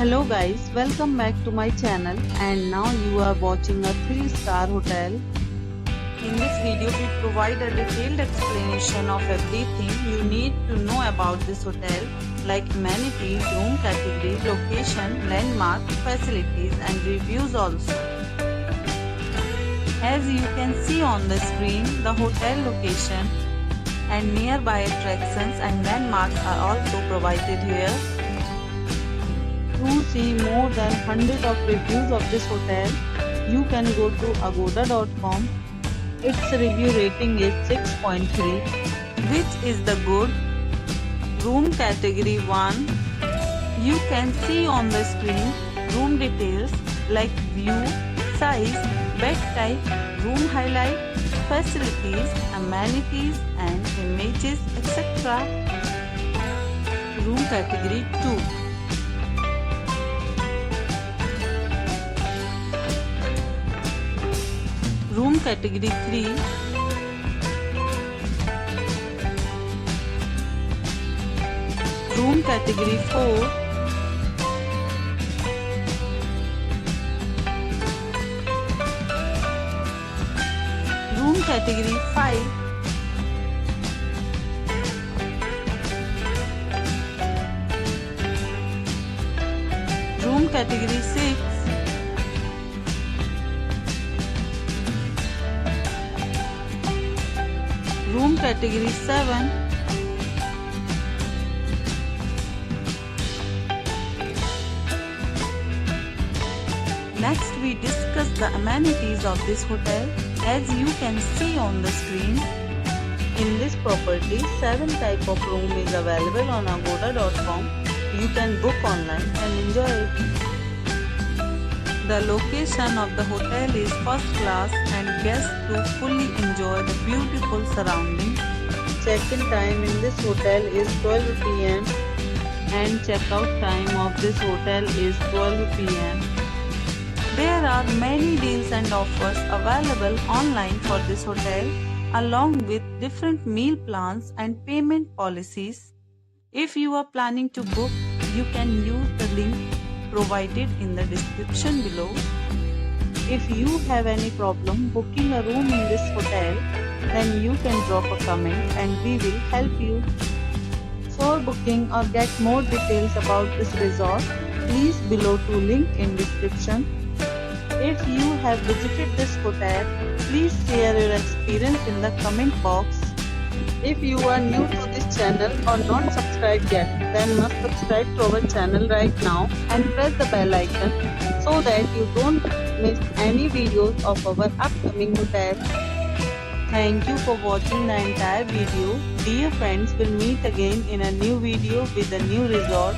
Hello guys, welcome back to my channel and now you are watching a 3-star hotel. In this video we provide a detailed explanation of everything you need to know about this hotel like amenities, room category, location, landmark, facilities and reviews also. As you can see on the screen, the hotel location and nearby attractions and landmarks are also provided here. To see more than 100 of reviews of this hotel, you can go to agoda.com. Its review rating is 6.3, which is the good. Room category 1. You can see on the screen room details like view, size, bed type, room highlight, facilities, amenities and images, etc. Room category 2. Room category 3. Room category 4. Room category 5. Room category 6. Room category 7. Next we discuss the amenities of this hotel. As you can see on the screen, in this property 7 type of room is available on agoda.com. You can book online and enjoy it. The location of the hotel is first class and guests to fully enjoy the beautiful surroundings. Check-in time in this hotel is 12 p.m. and check-out time of this hotel is 12 p.m. There are many deals and offers available online for this hotel along with different meal plans and payment policies. If you are planning to book, you can use the link provided in the description below. If you have any problem booking a room in this hotel, then you can drop a comment and we will help you. For booking or get more details about this resort, please below to link in description. If you have visited this hotel, please share your experience in the comment box. If you are new to this channel or not subscribed yet, then must subscribe to our channel right now and press the bell icon so that you don't miss any videos of our upcoming hotel. Thank you for watching the entire video. Dear friends, we'll meet again in a new video with a new resort.